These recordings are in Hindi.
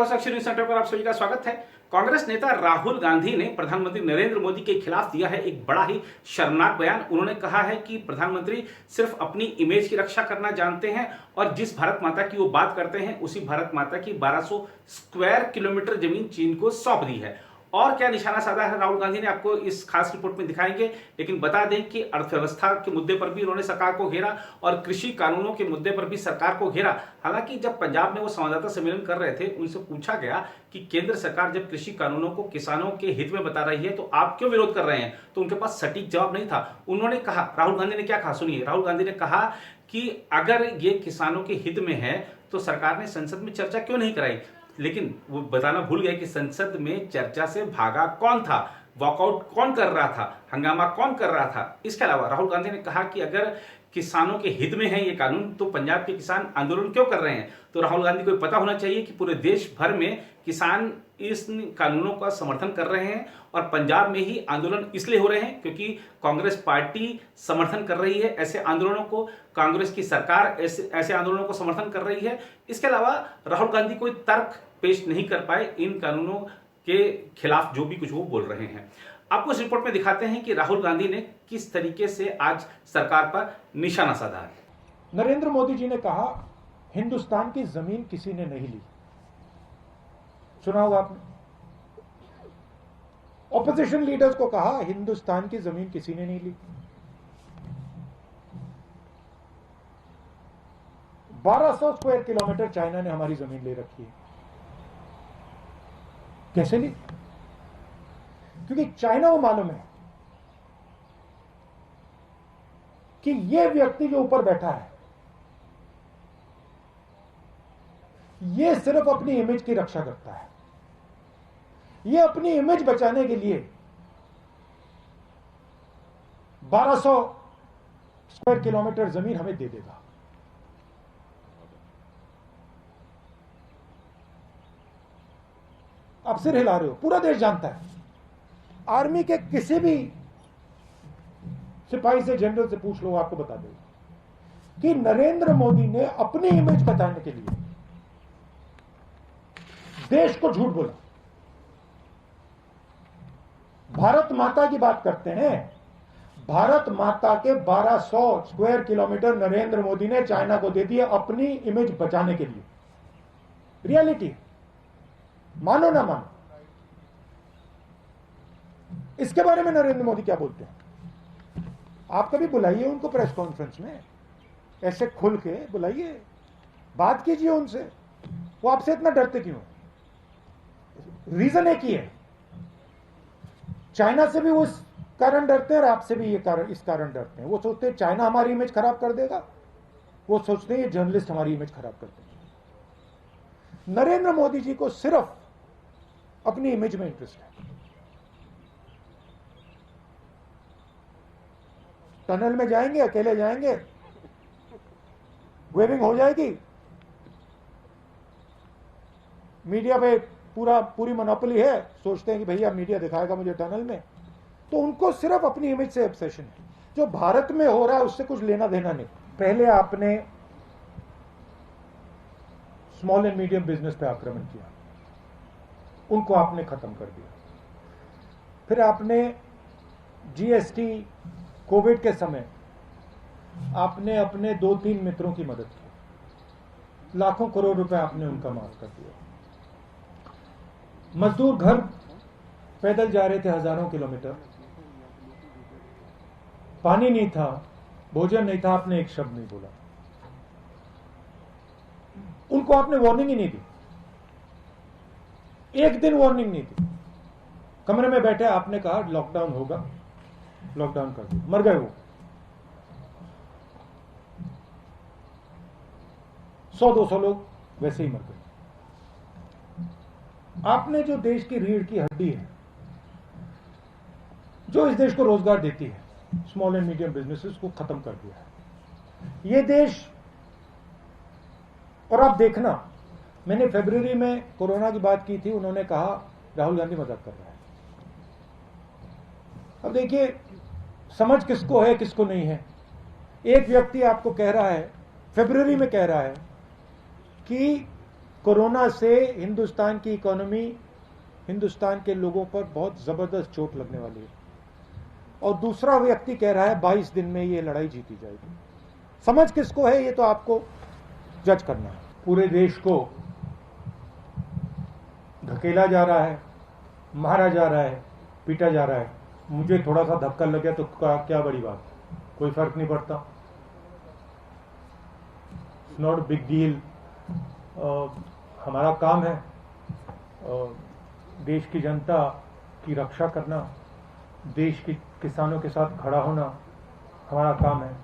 साक्षी न्यूज सेंटर पर आप सभी का स्वागत है। कांग्रेस नेता राहुल गांधी ने प्रधानमंत्री नरेंद्र मोदी के खिलाफ दिया है एक बड़ा ही शर्मनाक बयान। उन्होंने कहा है कि प्रधानमंत्री सिर्फ अपनी इमेज की रक्षा करना जानते हैं और जिस भारत माता की वो बात करते हैं उसी भारत माता की 1200 स्क्वायर किलोमीटर जमीन चीन को सौंप दी है। और क्या निशाना साधा है राहुल गांधी ने, आपको इस खास रिपोर्ट में दिखाएंगे। लेकिन बता दें कि अर्थव्यवस्था के मुद्दे पर भी उन्होंने सरकार को घेरा और कृषि कानूनों के मुद्दे पर भी सरकार को घेरा। हालांकि जब पंजाब में वो संवाददाता सम्मेलन कर रहे थे, उनसे पूछा गया कि केंद्र सरकार जब कृषि कानूनों को किसानों के हित में बता रही है तो आप क्यों विरोध कर रहे हैं, तो उनके पास सटीक जवाब नहीं था। उन्होंने कहा, राहुल गांधी ने क्या कहा सुनिए। राहुल गांधी ने कहा कि अगर ये किसानों के हित में है तो सरकार ने संसद में चर्चा क्यों नहीं कराई। लेकिन वो बताना भूल गए कि संसद में चर्चा से भागा कौन था, वॉकआउट कौन कर रहा था, हंगामा कौन कर रहा था। इसके अलावा राहुल गांधी ने कहा कि अगर किसानों के हित में है ये कानून तो पंजाब के किसान आंदोलन क्यों कर रहे हैं। तो राहुल गांधी को पता होना चाहिए कि पूरे देश भर में किसान इस कानूनों का समर्थन कर रहे हैं और पंजाब में ही आंदोलन इसलिए हो रहे हैं क्योंकि कांग्रेस पार्टी समर्थन कर रही है ऐसे आंदोलनों को, कांग्रेस की सरकार ऐसे आंदोलनों को समर्थन कर रही है। इसके अलावा राहुल गांधी कोई तर्क पेश नहीं कर पाए इन कानूनों के खिलाफ जो भी कुछ वो बोल रहे हैं। आपको इस रिपोर्ट में दिखाते हैं कि राहुल गांधी ने किस तरीके से आज सरकार पर निशाना साधा है। नरेंद्र मोदी जी ने कहा हिंदुस्तान की जमीन किसी ने नहीं ली। सुना होगा आपने। ऑपोजिशन लीडर्स को कहा हिंदुस्तान की जमीन किसी ने नहीं ली। 1200 स्क्वायर किलोमीटर चाइना ने हमारी जमीन ले रखी है। कैसे ली? क्योंकि चाइना को मालूम है कि यह व्यक्ति जो ऊपर बैठा है यह सिर्फ अपनी इमेज की रक्षा करता है। यह अपनी इमेज बचाने के लिए 1200 स्क्वायर किलोमीटर जमीन हमें दे देगा। आप सिर हिला रहे हो, पूरा देश जानता है। आर्मी के किसी भी सिपाही से, जनरल से पूछ लो, आपको बता देगा कि नरेंद्र मोदी ने अपनी इमेज बचाने के लिए देश को झूठ बोला। भारत माता की बात करते हैं। भारत माता के 1200 स्क्वायर किलोमीटर नरेंद्र मोदी ने चाइना को दे दिए अपनी इमेज बचाने के लिए। रियलिटी, मानो ना मानो। इसके बारे में नरेंद्र मोदी क्या बोलते हैं? आप कभी बुलाइए उनको प्रेस कॉन्फ्रेंस में, ऐसे खुल के बुलाइए, बात कीजिए उनसे। वो आपसे इतना डरते क्यों? रीजन एक ही है, चाइना से भी वो इस कारण डरते हैं और आपसे भी इस कारण डरते हैं। वो सोचते हैं चाइना हमारी इमेज खराब कर देगा, वो सोचते हैं ये जर्नलिस्ट हमारी इमेज खराब कर देंगे। नरेंद्र मोदी जी को सिर्फ अपनी इमेज में इंटरेस्ट है। टनल में जाएंगे, अकेले जाएंगे, वेविंग हो जाएगी, मीडिया पे पूरी मोनोपोली है। सोचते हैं कि भैया मीडिया दिखाएगा मुझे टनल में। तो उनको सिर्फ अपनी इमेज से ऑब्सेशन है। जो भारत में हो रहा है उससे कुछ लेना देना नहीं। पहले आपने स्मॉल एंड मीडियम बिजनेस पे आक्रमण किया, उनको आपने खत्म कर दिया। फिर आपने जीएसटी, कोविड के समय आपने अपने 2-3 मित्रों की मदद की, लाखों करोड़ रुपए आपने उनका माफ कर दिया। मजदूर घर पैदल जा रहे थे हजारों किलोमीटर, पानी नहीं था, भोजन नहीं था, आपने एक शब्द नहीं बोला। उनको आपने वार्निंग ही नहीं दी, एक दिन वार्निंग नहीं दी। कमरे में बैठे आपने कहा लॉकडाउन होगा, लॉकडाउन कर दिया, मर गए वो। 100-200 लोग वैसे ही मर गए। आपने जो देश की रीढ़ की हड्डी है, जो इस देश को रोजगार देती है, स्मॉल एंड मीडियम बिजनेसेस को खत्म कर दिया है ये देश। और आप देखना, मैंने फरवरी में कोरोना की बात की थी, उन्होंने कहा राहुल गांधी मजाक कर रहा है। अब देखिए समझ किसको है किसको नहीं है। एक व्यक्ति आपको कह रहा है, फरवरी में कह रहा है कि कोरोना से हिंदुस्तान की इकोनॉमी, हिंदुस्तान के लोगों पर बहुत जबरदस्त चोट लगने वाली है। और दूसरा व्यक्ति कह रहा है 22 दिन में ये लड़ाई जीती जाएगी। समझ किसको है ये तो आपको जज करना है। पूरे देश को धकेला जा रहा है, मारा जा रहा है, पीटा जा रहा है। मुझे थोड़ा सा धक्का लग गया तो क्या बड़ी बात, कोई फर्क नहीं पड़ता, नॉट बिग डील। हमारा काम है देश की जनता की रक्षा करना, देश के किसानों के साथ खड़ा होना हमारा काम है।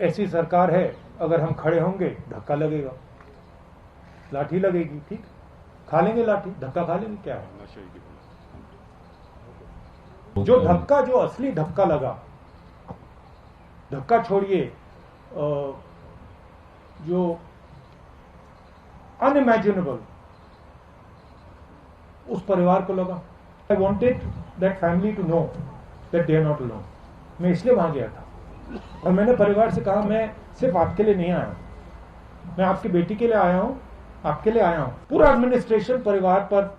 ऐसी सरकार है, अगर हम खड़े होंगे धक्का लगेगा, लाठी लगेगी, ठीक, खा लेंगे लाठी, धक्का खा लेंगे, क्या है। जो धक्का, जो असली धक्का लगा, धक्का छोड़िए, जो अनइमेजिनेबल उस परिवार को लगा। I wanted that family to know that they are not alone. मैं इसलिए वहां गया था और मैंने परिवार से कहा मैं सिर्फ आपके लिए नहीं आया, मैं आपकी बेटी के लिए आया हूं, आपके लिए आया हूं। पूरा एडमिनिस्ट्रेशन परिवार पर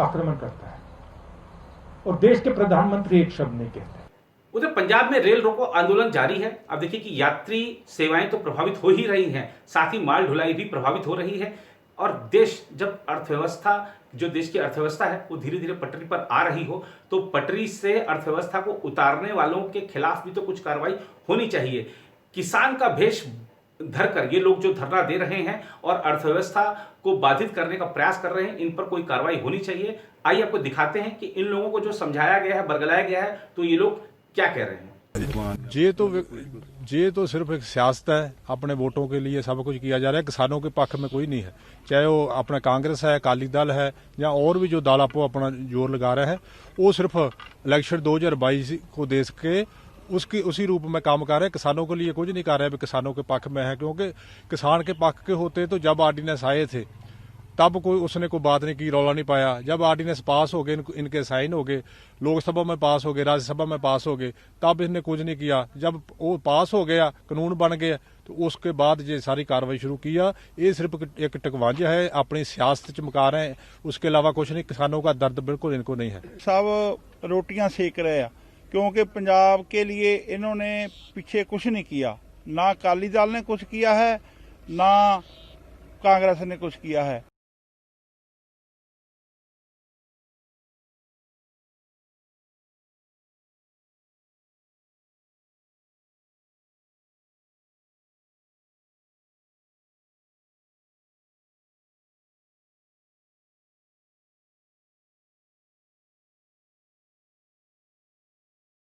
आक्रमण करता है और देश के प्रधानमंत्री एक शब्द नहीं कहते। उधर पंजाब में रेल रोको आंदोलन जारी है। अब देखिए कि यात्री सेवाएं तो प्रभावित हो ही रही हैं, साथ ही माल ढुलाई भी प्रभावित हो रही है। और देश जब अर्थव्यवस्था, जो देश की अर्थव्यवस्था है वो धीरे धीरे पटरी पर आ रही हो, तो पटरी से अर्थव्यवस्था को उतारने वालों के खिलाफ भी तो कुछ कार्रवाई होनी चाहिए। किसान का भेष धरकर ये लोग जो धरना दे रहे हैं और अर्थव्यवस्था को बाधित करने का प्रयास कर रहे हैं, इन पर कोई कार्रवाई होनी चाहिए। आइए आपको दिखाते हैं कि इन लोगों को जो समझाया गया है, बरगलाया गया है, तो ये लोग क्या कह रहे हैं। ये तो सिर्फ एक सियासत है, अपने वोटों के लिए सब कुछ किया जा रहा है। किसानों के पक्ष में कोई नहीं है, चाहे वो अपना कांग्रेस है, अकाली दल है या और भी जो दल आपको अपना जोर लगा रहा है, वो सिर्फ इलेक्शन 2022 को देश के उसी रूप में काम कर रहे हैं। किसानों के लिए कुछ नहीं कर रहे हैं, किसानों के पक्ष में है, क्योंकि किसान के पक्ष के होते तो जब ऑर्डिनेंस आए थे तब कोई उसने कोई बात नहीं की, रौला नहीं पाया। जब ऑर्डिनेंस पास हो गए, इनके साइन हो गए, लोकसभा में पास हो गए, राज्यसभा में पास हो गए, तब इसने कुछ नहीं किया। जब वो पास हो गया, कानून बन गया, तो उसके बाद ये सारी कार्रवाई शुरू किया। ये सिर्फ एक टकवांजा है, अपनी सियासत चमका रहे हैं, उसके अलावा कुछ नहीं। किसानों का दर्द बिल्कुल इनको नहीं है। सब रोटियां सेक रहे हैं, क्योंकि पंजाब के लिए इन्होंने पीछे कुछ नहीं किया। ना अकाली दल ने कुछ किया है, ना कांग्रेस ने कुछ किया है।